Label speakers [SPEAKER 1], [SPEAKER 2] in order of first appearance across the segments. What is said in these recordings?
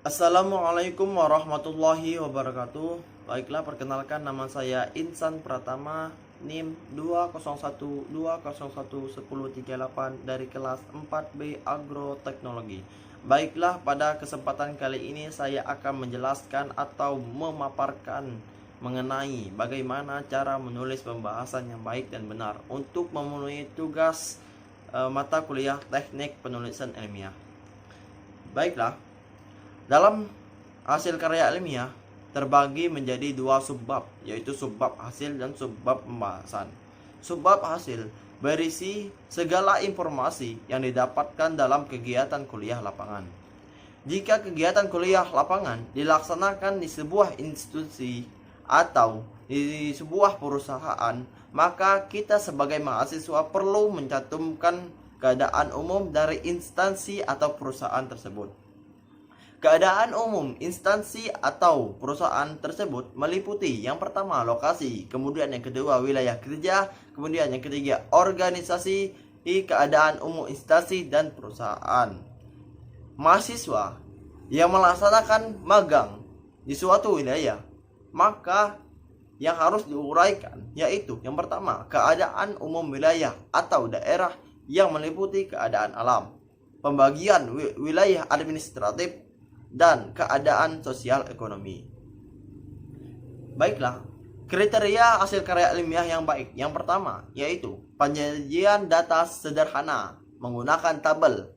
[SPEAKER 1] Assalamualaikum warahmatullahi wabarakatuh. Baiklah, perkenalkan, nama saya Insan Pratama, NIM 20120111038 dari kelas 4B Agroteknologi. Baiklah, pada kesempatan kali ini saya akan menjelaskan atau memaparkan mengenai bagaimana cara menulis pembahasan yang baik dan benar untuk memenuhi tugas mata kuliah teknik penulisan ilmiah. Baiklah, dalam hasil karya ilmiah terbagi menjadi dua subbab, yaitu subbab hasil dan subbab pembahasan. Subbab hasil berisi segala informasi yang didapatkan dalam kegiatan kuliah lapangan. Jika kegiatan kuliah lapangan dilaksanakan di sebuah institusi atau di sebuah perusahaan, maka kita sebagai mahasiswa perlu mencantumkan keadaan umum dari instansi atau perusahaan tersebut. Keadaan umum instansi atau perusahaan tersebut meliputi yang pertama lokasi, kemudian yang kedua wilayah kerja, kemudian yang ketiga organisasi, keadaan umum instansi dan perusahaan. Mahasiswa yang melaksanakan magang di suatu wilayah, maka yang harus diuraikan yaitu yang pertama keadaan umum wilayah atau daerah yang meliputi keadaan alam, pembagian wilayah administratif, dan keadaan sosial ekonomi. Baiklah, kriteria hasil karya ilmiah yang baik yang pertama yaitu penyajian data sederhana menggunakan tabel.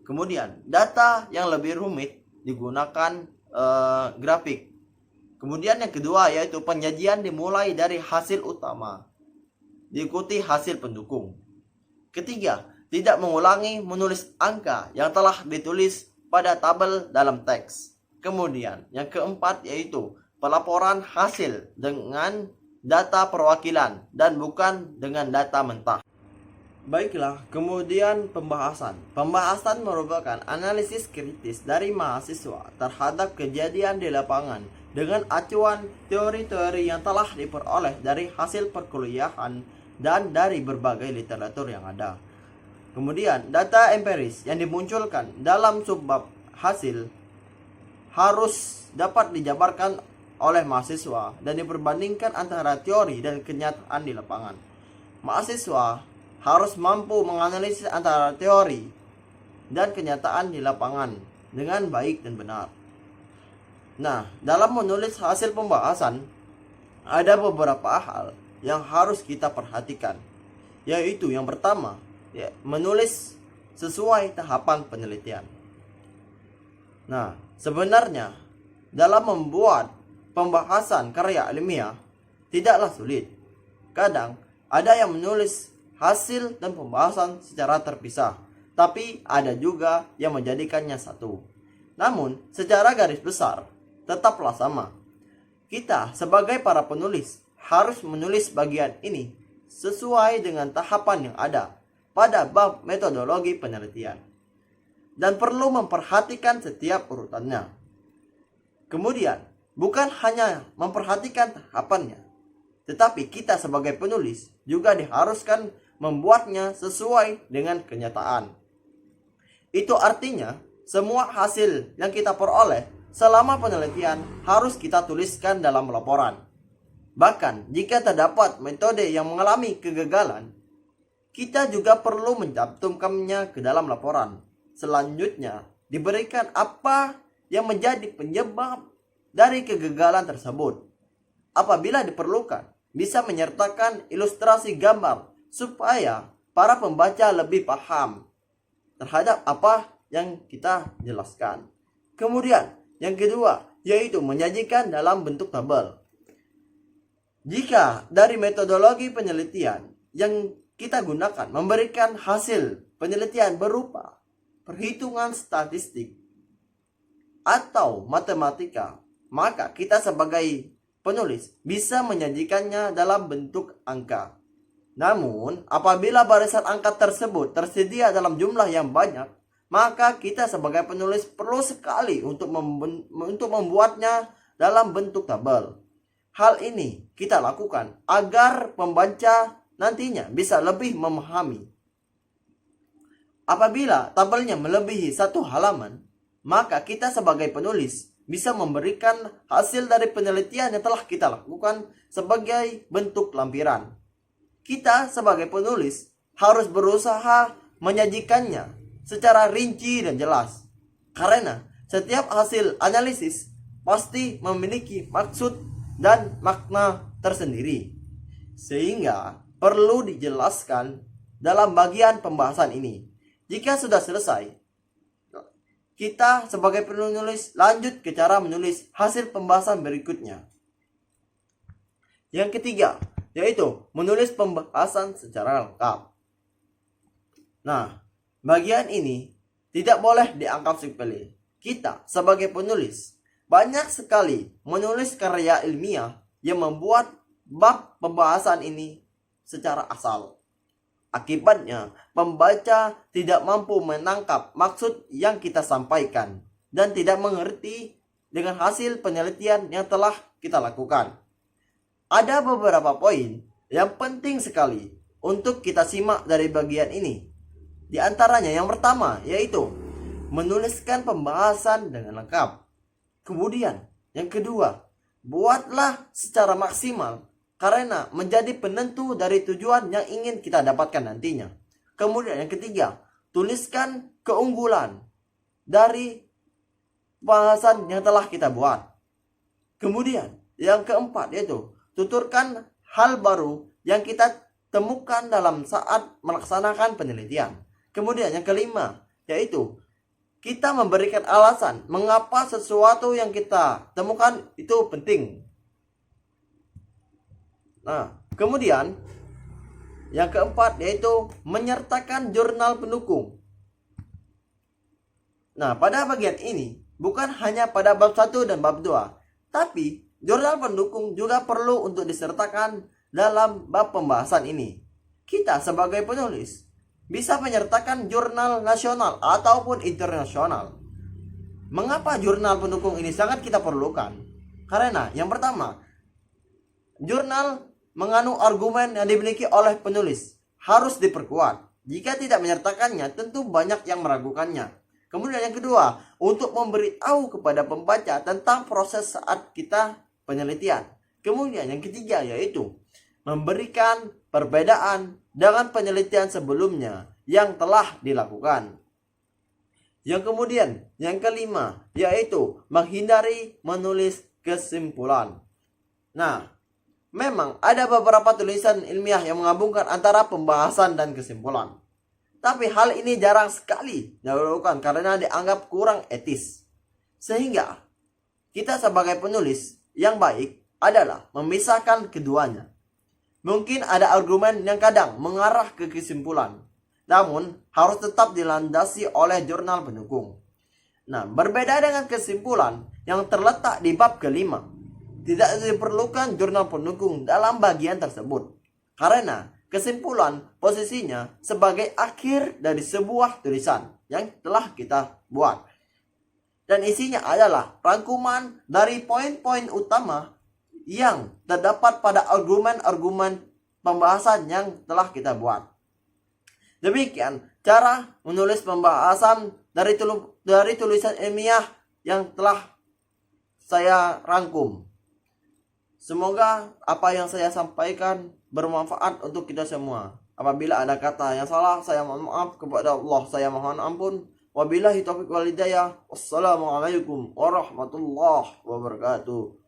[SPEAKER 1] Kemudian data yang lebih rumit digunakan grafik. Kemudian yang kedua yaitu penyajian dimulai dari hasil utama diikuti hasil pendukung. Ketiga, tidak mengulangi menulis angka yang telah ditulis pada tabel dalam teks. Kemudian yang keempat yaitu pelaporan hasil dengan data perwakilan dan bukan dengan data mentah. Baiklah, kemudian pembahasan. Pembahasan merupakan analisis kritis dari mahasiswa terhadap kejadian di lapangan dengan acuan teori-teori yang telah diperoleh dari hasil perkuliahan dan dari berbagai literatur yang ada. Kemudian data empiris yang dimunculkan dalam subbab hasil harus dapat dijabarkan oleh mahasiswa dan diperbandingkan antara teori dan kenyataan di lapangan. Mahasiswa harus mampu menganalisis antara teori dan kenyataan di lapangan dengan baik dan benar. Nah, dalam menulis hasil pembahasan ada beberapa hal yang harus kita perhatikan, yaitu yang pertama, menulis sesuai tahapan penelitian. Nah, sebenarnya dalam membuat pembahasan karya ilmiah tidaklah sulit. Kadang ada yang menulis hasil dan pembahasan secara terpisah, tapi ada juga yang menjadikannya satu. Namun, secara garis besar tetaplah sama. Kita sebagai para penulis harus menulis bagian ini sesuai dengan tahapan yang ada pada bab metodologi penelitian dan perlu memperhatikan setiap urutannya. Kemudian, bukan hanya memperhatikan tahapannya, tetapi kita sebagai penulis juga diharuskan membuatnya sesuai dengan kenyataan. Itu artinya, semua hasil yang kita peroleh selama penelitian harus kita tuliskan dalam laporan. Bahkan, jika terdapat metode yang mengalami kegagalan, kita juga perlu mencantumkannya ke dalam laporan. Selanjutnya, diberikan apa yang menjadi penyebab dari kegagalan tersebut. Apabila diperlukan, bisa menyertakan ilustrasi gambar supaya para pembaca lebih paham terhadap apa yang kita jelaskan. Kemudian, yang kedua, yaitu menyajikan dalam bentuk tabel. Jika dari metodologi penelitian yang kita gunakan memberikan hasil penelitian berupa perhitungan statistik atau matematika, maka kita sebagai penulis bisa menyajikannya dalam bentuk angka. Namun, apabila barisan angka tersebut tersedia dalam jumlah yang banyak, maka kita sebagai penulis perlu sekali untuk membuatnya dalam bentuk tabel. Hal ini kita lakukan agar pembaca nantinya bisa lebih memahami. Apabila tabelnya melebihi satu halaman, maka kita sebagai penulis bisa memberikan hasil dari penelitian yang telah kita lakukan sebagai bentuk lampiran. Kita sebagai penulis harus berusaha menyajikannya secara rinci dan jelas. Karena setiap hasil analisis pasti memiliki maksud dan makna tersendiri. Sehingga perlu dijelaskan dalam bagian pembahasan ini. Jika sudah selesai, kita sebagai penulis lanjut ke cara menulis hasil pembahasan berikutnya. Yang ketiga, yaitu menulis pembahasan secara lengkap. Nah, bagian ini tidak boleh dianggap sepele. Kita sebagai penulis banyak sekali menulis karya ilmiah yang membuat bab pembahasan ini secara asal. Akibatnya, pembaca tidak mampu menangkap maksud yang kita sampaikan dan tidak mengerti dengan hasil penelitian yang telah kita lakukan. Ada beberapa poin yang penting sekali untuk kita simak dari bagian ini. Di antaranya yang pertama yaitu menuliskan pembahasan dengan lengkap. Kemudian yang kedua, buatlah secara maksimal karena menjadi penentu dari tujuan yang ingin kita dapatkan nantinya. Kemudian yang ketiga, tuliskan keunggulan dari pembahasan yang telah kita buat. Kemudian yang keempat yaitu tuturkan hal baru yang kita temukan dalam saat melaksanakan penelitian. Kemudian yang kelima yaitu kita memberikan alasan mengapa sesuatu yang kita temukan itu penting. Nah, kemudian yang keempat yaitu menyertakan jurnal pendukung. Nah, pada bagian ini bukan hanya pada bab 1 dan bab 2, tapi jurnal pendukung juga perlu untuk disertakan dalam bab pembahasan ini. Kita sebagai penulis bisa menyertakan jurnal nasional ataupun internasional. Mengapa jurnal pendukung ini sangat kita perlukan? Karena yang pertama, jurnal mengandung argumen yang dimiliki oleh penulis harus diperkuat. Jika tidak menyertakannya, tentu banyak yang meragukannya. Kemudian yang kedua, untuk memberitahu kepada pembaca tentang proses saat kita penelitian. Kemudian yang ketiga yaitu memberikan perbedaan dengan penelitian sebelumnya yang telah dilakukan. Yang kemudian, yang kelima, yaitu menghindari menulis kesimpulan. Nah, memang ada beberapa tulisan ilmiah yang menggabungkan antara pembahasan dan kesimpulan. Tapi hal ini jarang sekali dilakukan karena dianggap kurang etis. Sehingga, kita sebagai penulis yang baik adalah memisahkan keduanya. Mungkin ada argumen yang kadang mengarah ke kesimpulan, namun harus tetap dilandasi oleh jurnal pendukung. Nah, berbeda dengan kesimpulan yang terletak di bab kelima, tidak diperlukan jurnal pendukung dalam bagian tersebut. Karena kesimpulan posisinya sebagai akhir dari sebuah tulisan yang telah kita buat. Dan isinya adalah rangkuman dari poin-poin utama yang terdapat pada argumen-argumen pembahasan yang telah kita buat. Demikian cara menulis pembahasan dari tulisan ilmiah yang telah saya rangkum. Semoga apa yang saya sampaikan bermanfaat untuk kita semua. Apabila ada kata yang salah, saya mohon maaf. Kepada Allah saya mohon ampun. Wabillahi taufiq wal hidayah. Wassalamualaikum warahmatullahi wabarakatuh.